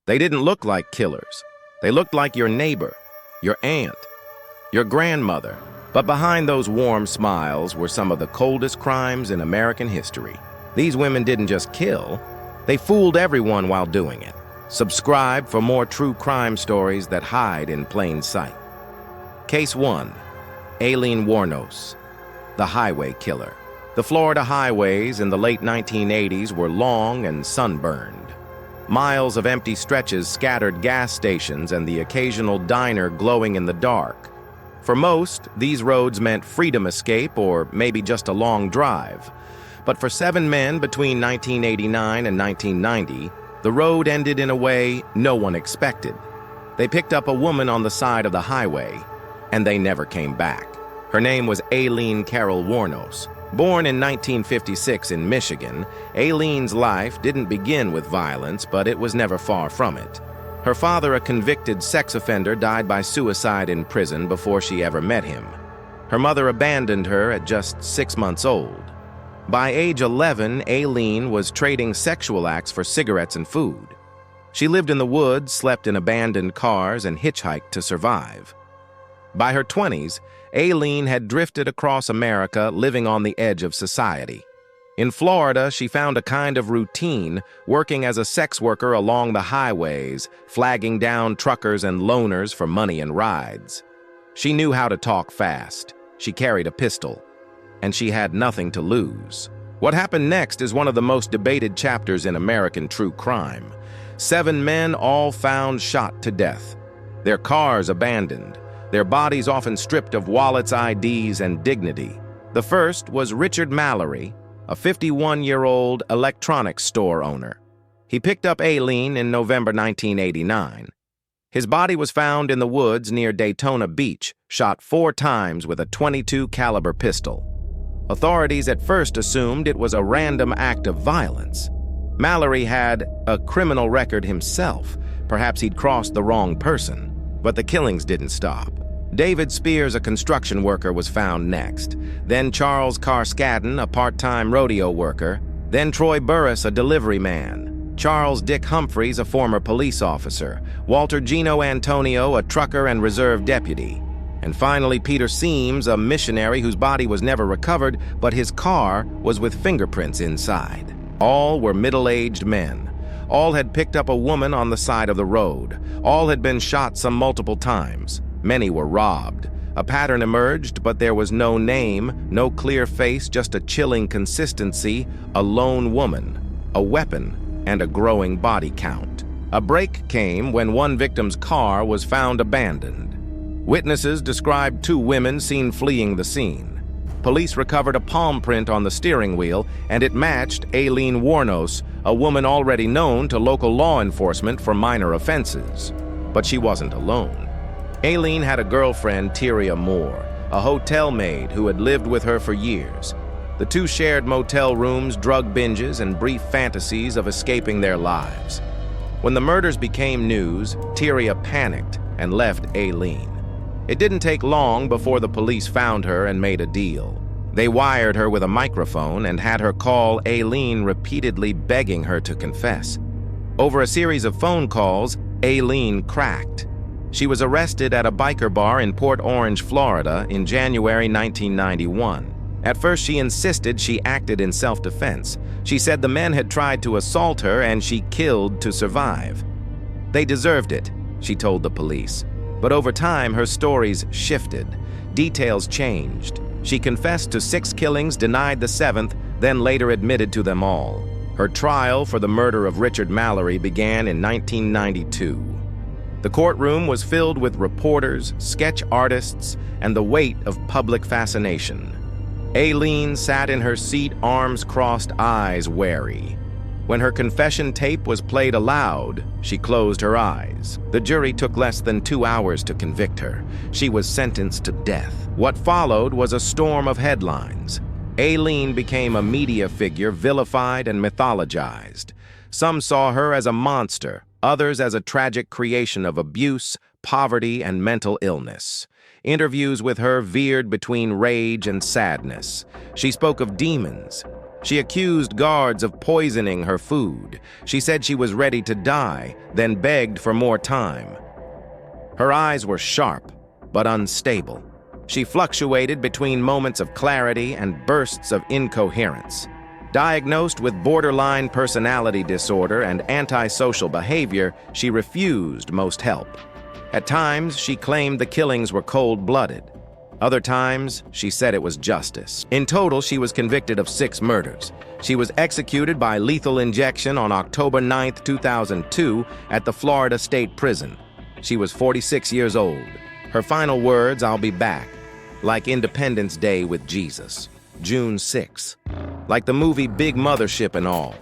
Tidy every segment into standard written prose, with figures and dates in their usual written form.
They didn't look like killers. They looked like your neighbor, your aunt, your grandmother. But behind those warm smiles were some of the coldest crimes in American history. These women didn't just kill, they fooled everyone while doing it. Subscribe for more true crime stories that hide in plain sight. Case 1. Aileen Wuornos, the highway killer. The Florida highways in the late 1980s were long and sunburned. Miles of empty stretches scattered gas stations and the occasional diner glowing in the dark. For most, these roads meant freedom escape or maybe just a long drive. But for 7 men between 1989 and 1990, the road ended in a way no one expected. They picked up a woman on the side of the highway, and they never came back. Her name was Aileen Carol Wuornos. Born in 1956 in Michigan, Aileen's life didn't begin with violence, but it was never far from it. Her father, a convicted sex offender, died by suicide in prison before she ever met him. Her mother abandoned her at just 6 months old. By age 11, Aileen was trading sexual acts for cigarettes and food. She lived in the woods, slept in abandoned cars, and hitchhiked to survive. By her 20s, Aileen had drifted across America, living on the edge of society. In Florida, she found a kind of routine, working as a sex worker along the highways, flagging down truckers and loners for money and rides. She knew how to talk fast. She carried a pistol. And she had nothing to lose. What happened next is one of the most debated chapters in American true crime. 7 men all found shot to death. Their cars abandoned. Their bodies often stripped of wallets, IDs, and dignity. The first was Richard Mallory, a 51-year-old electronics store owner. He picked up Aileen in November 1989. His body was found in the woods near Daytona Beach, shot 4 times with a .22 caliber pistol. Authorities at first assumed it was a random act of violence. Mallory had a criminal record himself. Perhaps he'd crossed the wrong person. But the killings didn't stop. David Spears, a construction worker, was found next. Then Charles Carskadden, a part-time rodeo worker. Then Troy Burris, a delivery man. Charles Dick Humphreys, a former police officer. Walter Gino Antonio, a trucker and reserve deputy. And finally, Peter Seams, a missionary whose body was never recovered, but his car was with fingerprints inside. All were middle-aged men. All had picked up a woman on the side of the road. All had been shot some multiple times. Many were robbed. A pattern emerged, but there was no name, no clear face, just a chilling consistency, a lone woman, a weapon, and a growing body count. A break came when one victim's car was found abandoned. Witnesses described 2 women seen fleeing the scene. Police recovered a palm print on the steering wheel, and it matched Aileen Wuornos, a woman already known to local law enforcement for minor offenses. But she wasn't alone. Aileen had a girlfriend, Tyria Moore, a hotel maid who had lived with her for years. The 2 shared motel rooms, drug binges, and brief fantasies of escaping their lives. When the murders became news, Tyria panicked and left Aileen. It didn't take long before the police found her and made a deal. They wired her with a microphone and had her call Aileen, repeatedly begging her to confess. Over a series of phone calls, Aileen cracked. She was arrested at a biker bar in Port Orange, Florida in January 1991. At first, she insisted she acted in self-defense. She said the men had tried to assault her and she killed to survive. They deserved it, she told the police. But over time, her stories shifted. Details changed. She confessed to 6 killings, denied the 7th, then later admitted to them all. Her trial for the murder of Richard Mallory began in 1992. The courtroom was filled with reporters, sketch artists, and the weight of public fascination. Aileen sat in her seat, arms crossed, eyes wary. When her confession tape was played aloud, she closed her eyes. The jury took less than 2 hours to convict her. She was sentenced to death. What followed was a storm of headlines. Aileen became a media figure, vilified and mythologized. Some saw her as a monster, others as a tragic creation of abuse, poverty, and mental illness. Interviews with her veered between rage and sadness. She spoke of demons, She accused guards of poisoning her food. She said she was ready to die, then begged for more time. Her eyes were sharp, but unstable. She fluctuated between moments of clarity and bursts of incoherence. Diagnosed with borderline personality disorder and antisocial behavior, she refused most help. At times, she claimed the killings were cold-blooded. Other times, she said it was justice. In total, she was convicted of 6 murders. She was executed by lethal injection on October 9, 2002, at the Florida State Prison. She was 46 years old. Her final words, "I'll be back," like Independence Day with Jesus, June 6. Like the movie Big Mothership and all.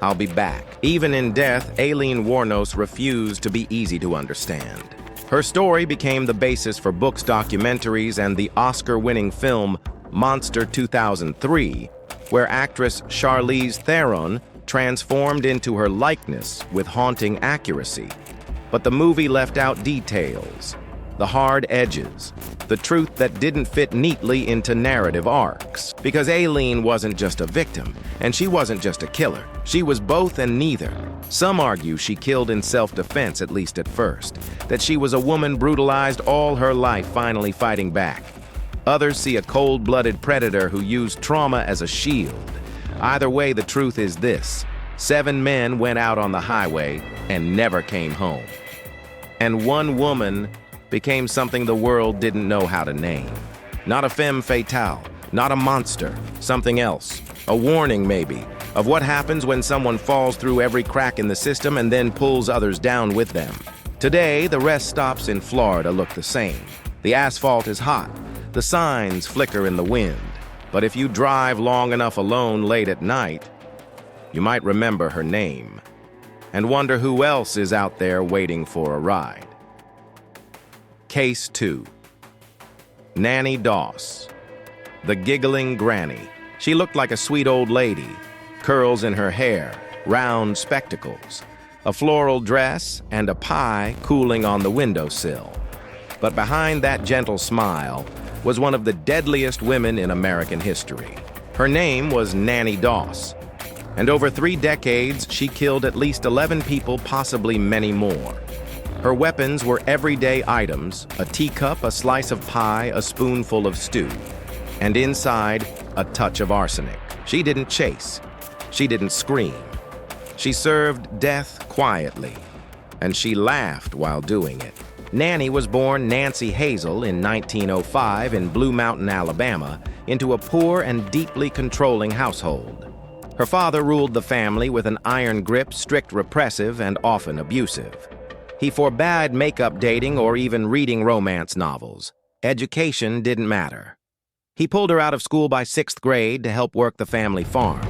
I'll be back. Even in death, Aileen Wuornos refused to be easy to understand. Her story became the basis for books, documentaries, and the Oscar-winning film Monster 2003, where actress Charlize Theron transformed into her likeness with haunting accuracy. But the movie left out details, the hard edges, the truth that didn't fit neatly into narrative arcs. Because Aileen wasn't just a victim, and she wasn't just a killer. She was both and neither. Some argue she killed in self-defense, at least at first, that she was a woman brutalized all her life, finally fighting back. Others see a cold-blooded predator who used trauma as a shield. Either way, the truth is this: 7 men went out on the highway and never came home. And 1 woman became something the world didn't know how to name. Not a femme fatale, not a monster, something else. A warning, maybe, of what happens when someone falls through every crack in the system and then pulls others down with them. Today, the rest stops in Florida look the same. The asphalt is hot. The signs flicker in the wind. But if you drive long enough alone late at night, you might remember her name and wonder who else is out there waiting for a ride. Case 2. Nanny Doss, the giggling granny. She looked like a sweet old lady, curls in her hair, round spectacles, a floral dress, and a pie cooling on the windowsill. But behind that gentle smile was one of the deadliest women in American history. Her name was Nanny Doss, and over 3 decades, she killed at least 11 people, possibly many more. Her weapons were everyday items: a teacup, a slice of pie, a spoonful of stew, and inside, a touch of arsenic. She didn't chase. She didn't scream. She served death quietly, and she laughed while doing it. Nannie was born Nancy Hazel in 1905 in Blue Mountain, Alabama, into a poor and deeply controlling household. Her father ruled the family with an iron grip, strict, repressive, and often abusive. He forbade makeup dating or even reading romance novels. Education didn't matter. He pulled her out of school by 6th grade to help work the family farm.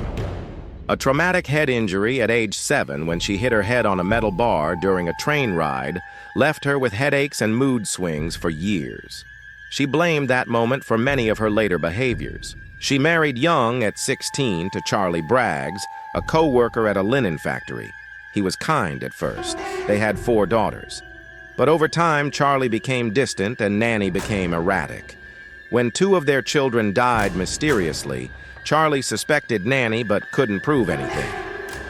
A traumatic head injury at age 7 when she hit her head on a metal bar during a train ride left her with headaches and mood swings for years. She blamed that moment for many of her later behaviors. She married young at 16 to Charlie Braggs, a co-worker at a linen factory. He was kind at first. They had 4 daughters. But over time, Charlie became distant and Nannie became erratic. When 2 of their children died mysteriously, Charlie suspected Nannie but couldn't prove anything.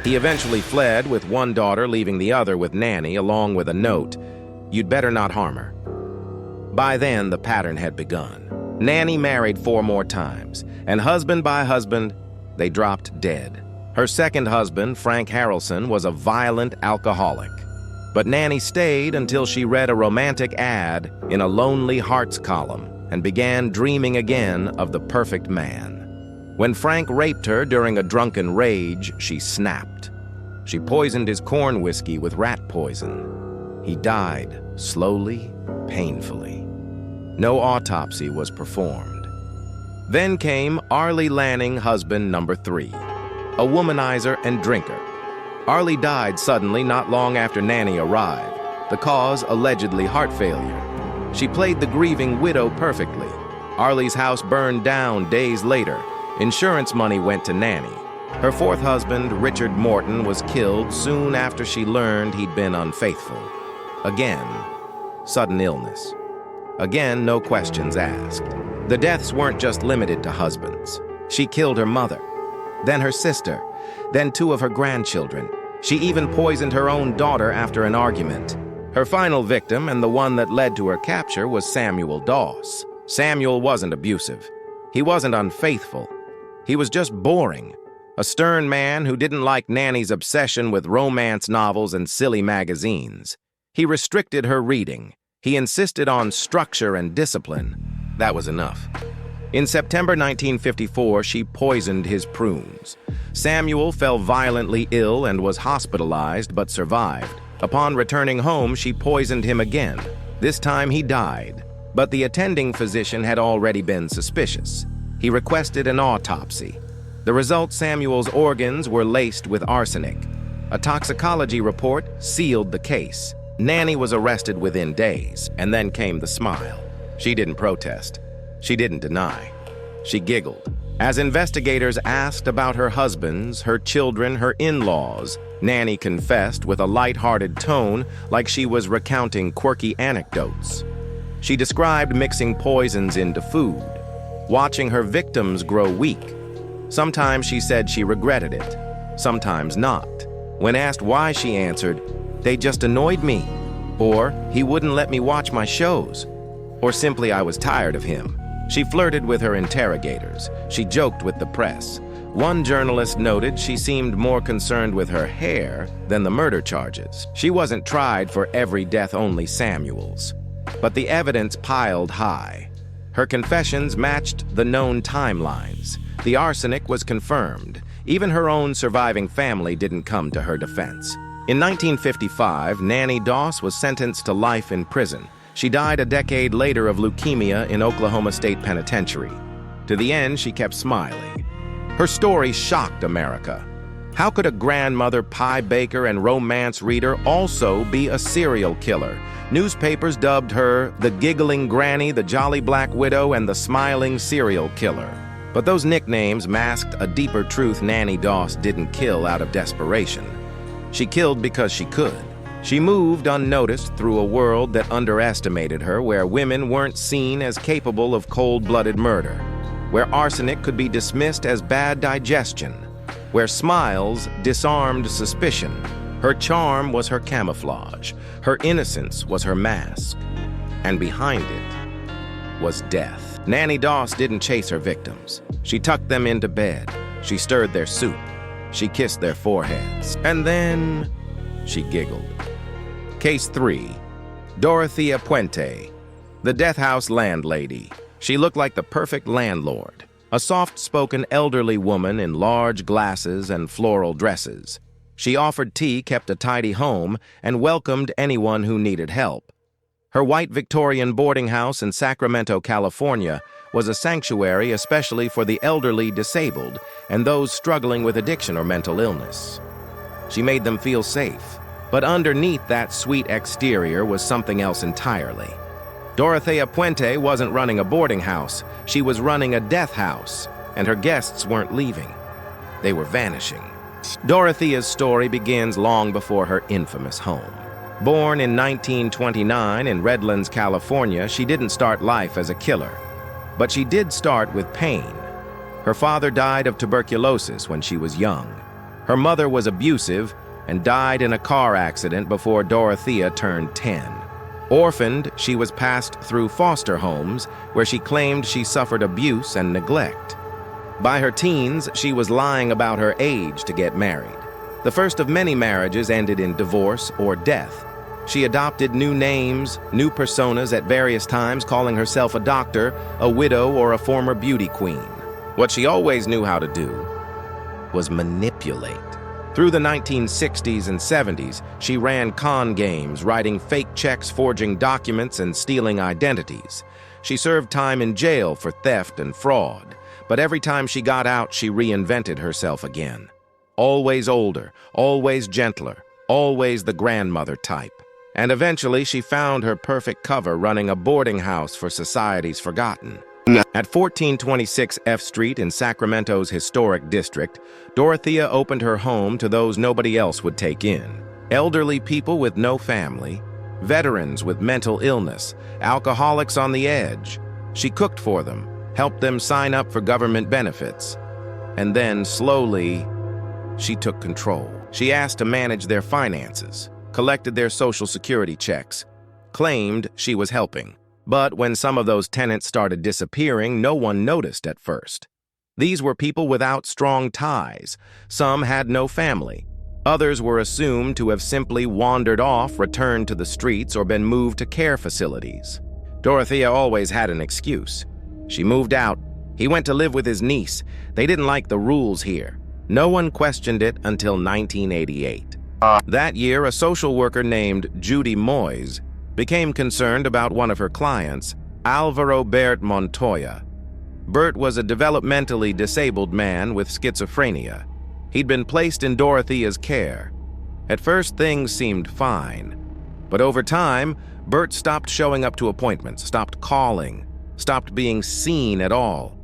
He eventually fled, with 1 daughter leaving the other with Nannie, along with a note: "You'd better not harm her." By then, the pattern had begun. Nannie married 4 more times, and husband by husband, they dropped dead. Her second husband, Frank Harrelson, was a violent alcoholic. But Nannie stayed until she read a romantic ad in a Lonely Hearts column and began dreaming again of the perfect man. When Frank raped her during a drunken rage, she snapped. She poisoned his corn whiskey with rat poison. He died slowly, painfully. No autopsy was performed. Then came Arley Lanning, husband number 3, a womanizer and drinker. Arley died suddenly not long after Nannie arrived, the cause allegedly heart failure. She played the grieving widow perfectly. Arley's house burned down days later. Insurance money went to Nannie. Her 4th husband, Richard Morton, was killed soon after she learned he'd been unfaithful. Again, sudden illness. Again, no questions asked. The deaths weren't just limited to husbands. She killed her mother. then her sister, then two of her grandchildren. She even poisoned her own daughter after an argument. Her final victim, and the one that led to her capture, was Samuel Doss. Samuel wasn't abusive. He wasn't unfaithful. He was just boring. A stern man who didn't like Nanny's obsession with romance novels and silly magazines. He restricted her reading. He insisted on structure and discipline. That was enough. In September 1954, she poisoned his prunes. Samuel fell violently ill and was hospitalized but survived. Upon returning home, she poisoned him again. This time he died, but the attending physician had already been suspicious. He requested an autopsy. The result: Samuel's organs were laced with arsenic. A toxicology report sealed the case. Nanny was arrested within days, and then came the smile. She didn't protest. She didn't deny. She giggled. As investigators asked about her husbands, her children, her in-laws, Nanny confessed with a light-hearted tone, like she was recounting quirky anecdotes. She described mixing poisons into food, watching her victims grow weak. Sometimes she said she regretted it, sometimes not. When asked why, she answered, "They just annoyed me," or "He wouldn't let me watch my shows," or simply "I was tired of him." She flirted with her interrogators. She joked with the press. One journalist noted she seemed more concerned with her hair than the murder charges. She wasn't tried for every death, only Samuel's. But the evidence piled high. Her confessions matched the known timelines. The arsenic was confirmed. Even her own surviving family didn't come to her defense. In 1955, Nanny Doss was sentenced to life in prison. She died a decade later of leukemia in Oklahoma State Penitentiary. To the end, she kept smiling. Her story shocked America. How could a grandmother, pie baker, and romance reader also be a serial killer? Newspapers dubbed her the Giggling Granny, the Jolly Black Widow, and the Smiling Serial Killer. But those nicknames masked a deeper truth: Nanny Doss didn't kill out of desperation. She killed because she could. She moved unnoticed through a world that underestimated her, where women weren't seen as capable of cold-blooded murder, where arsenic could be dismissed as bad digestion, where smiles disarmed suspicion. Her charm was her camouflage. Her innocence was her mask. And behind it was death. Nanny Doss didn't chase her victims. She tucked them into bed. She stirred their soup. She kissed their foreheads. And then she giggled. Case 3. Dorothea Poente, the death house landlady. She looked like the perfect landlord, a soft-spoken elderly woman in large glasses and floral dresses. She offered tea, kept a tidy home, and welcomed anyone who needed help. Her white Victorian boarding house in Sacramento, California, was a sanctuary especially for the elderly, disabled, and those struggling with addiction or mental illness. She made them feel safe. But underneath that sweet exterior was something else entirely. Dorothea Poente wasn't running a boarding house. She was running a death house, and her guests weren't leaving. They were vanishing. Dorothea's story begins long before her infamous home. Born in 1929 in Redlands, California, she didn't start life as a killer. But she did start with pain. Her father died of tuberculosis when she was young. Her mother was abusive and died in a car accident before Dorothea turned 10. Orphaned, she was passed through foster homes where she claimed she suffered abuse and neglect. By her teens, she was lying about her age to get married. The first of many marriages ended in divorce or death. She adopted new names, new personas at various times, calling herself a doctor, a widow, or a former beauty queen. What she always knew how to do was manipulate. Through the 1960s and 70s, she ran con games, writing fake checks, forging documents, and stealing identities. She served time in jail for theft and fraud, but every time she got out, she reinvented herself again. Always older, always gentler, always the grandmother type. And eventually, she found her perfect cover running a boarding house for society's forgotten. At 1426 F Street in Sacramento's historic district, Dorothea opened her home to those nobody else would take in. Elderly people with no family, veterans with mental illness, alcoholics on the edge. She cooked for them, helped them sign up for government benefits. And then, slowly, she took control. She asked to manage their finances, collected their Social Security checks, claimed she was helping. But when some of those tenants started disappearing, no one noticed at first. These were people without strong ties. Some had no family. Others were assumed to have simply wandered off, returned to the streets, or been moved to care facilities. Dorothea always had an excuse. She moved out. He went to live with his niece. They didn't like the rules here. No one questioned it until 1988. That year, a social worker named Judy Moyes became concerned about one of her clients, Alvaro Bert Montoya. Bert was a developmentally disabled man with schizophrenia. He'd been placed in Dorothea's care. At first, things seemed fine. But over time, Bert stopped showing up to appointments, stopped calling, stopped being seen at all.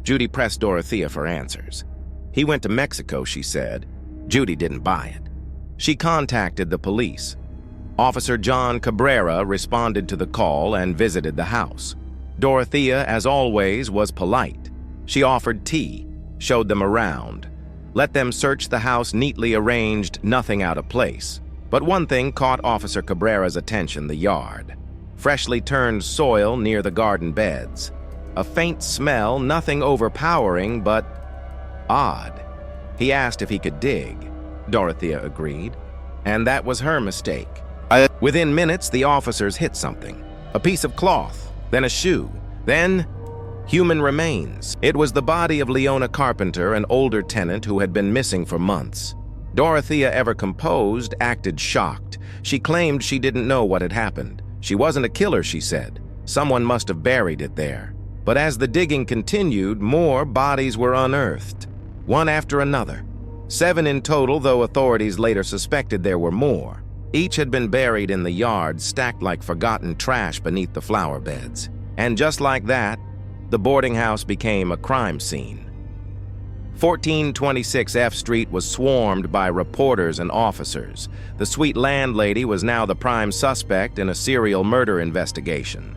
Judy pressed Dorothea for answers. He went to Mexico, she said. Judy didn't buy it. She contacted the police. Officer John Cabrera responded to the call and visited the house. Dorothea, as always, was polite. She offered tea, showed them around, let them search the house neatly arranged, nothing out of place. But one thing caught Officer Cabrera's attention: the yard. Freshly turned soil near the garden beds. A faint smell, nothing overpowering, but odd. He asked if he could dig. Dorothea agreed. And that was her mistake. Within minutes, the officers hit something. A piece of cloth, then a shoe, then human remains. It was the body of Leona Carpenter, an older tenant who had been missing for months. Dorothea, ever composed, acted shocked. She claimed she didn't know what had happened. She wasn't a killer, she said. Someone must have buried it there. But as the digging continued, more bodies were unearthed, one after another. 7 in total, though authorities later suspected there were more. Each had been buried in the yard, stacked like forgotten trash beneath the flower beds. And just like that, the boarding house became a crime scene. 1426 F Street was swarmed by reporters and officers. The sweet landlady was now the prime suspect in a serial murder investigation.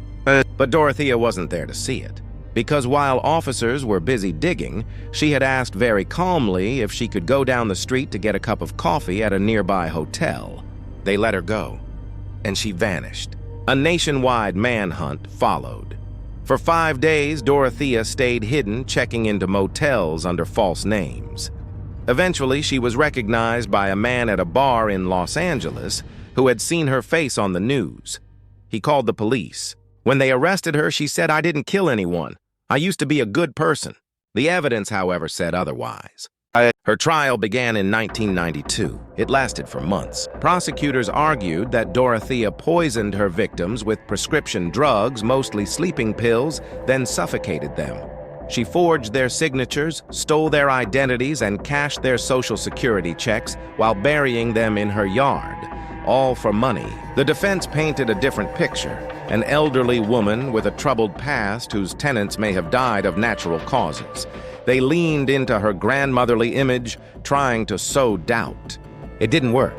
But Dorothea wasn't there to see it, because while officers were busy digging, she had asked very calmly if she could go down the street to get a cup of coffee at a nearby hotel. They let her go, and she vanished. A nationwide manhunt followed. For 5 days, Dorothea stayed hidden, checking into motels under false names. Eventually, she was recognized by a man at a bar in Los Angeles who had seen her face on the news. He called the police. When they arrested her, she said, "I didn't kill anyone. I used to be a good person." The evidence, however, said otherwise. Her trial began in 1992. It lasted for months. Prosecutors argued that Dorothea poisoned her victims with prescription drugs, mostly sleeping pills, then suffocated them. She forged their signatures, stole their identities, and cashed their Social Security checks while burying them in her yard, all for money. The defense painted a different picture: an elderly woman with a troubled past whose tenants may have died of natural causes. They leaned into her grandmotherly image, trying to sow doubt. It didn't work.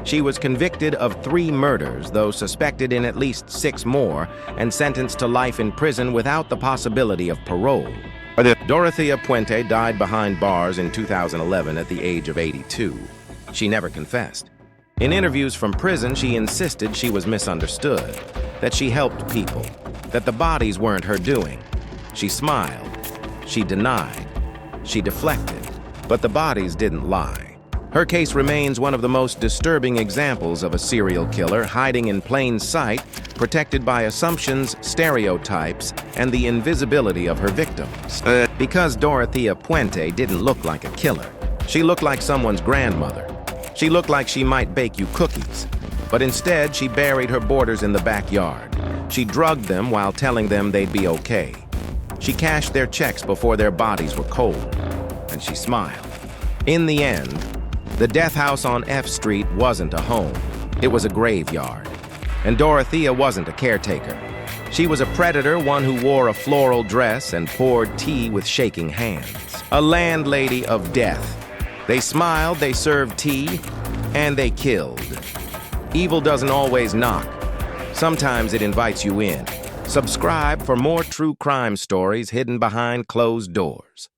She was convicted of 3 murders, though suspected in at least 6 more, and sentenced to life in prison without the possibility of parole. Dorothea Poente died behind bars in 2011 at the age of 82. She never confessed. In interviews from prison, she insisted she was misunderstood, that she helped people, that the bodies weren't her doing. She smiled. She denied. She deflected. But the bodies didn't lie. Her case remains one of the most disturbing examples of a serial killer hiding in plain sight, protected by assumptions, stereotypes, and the invisibility of her victims. Because Dorothea Poente didn't look like a killer. She looked like someone's grandmother. She looked like she might bake you cookies. But instead, she buried her boarders in the backyard. She drugged them while telling them they'd be okay. She cashed their checks before their bodies were cold, and she smiled. In the end, the death house on F Street wasn't a home. It was a graveyard. And Dorothea wasn't a caretaker. She was a predator, one who wore a floral dress and poured tea with shaking hands. A landlady of death. They smiled, they served tea, and they killed. Evil doesn't always knock. Sometimes it invites you in. Subscribe for more true crime stories hidden behind closed doors.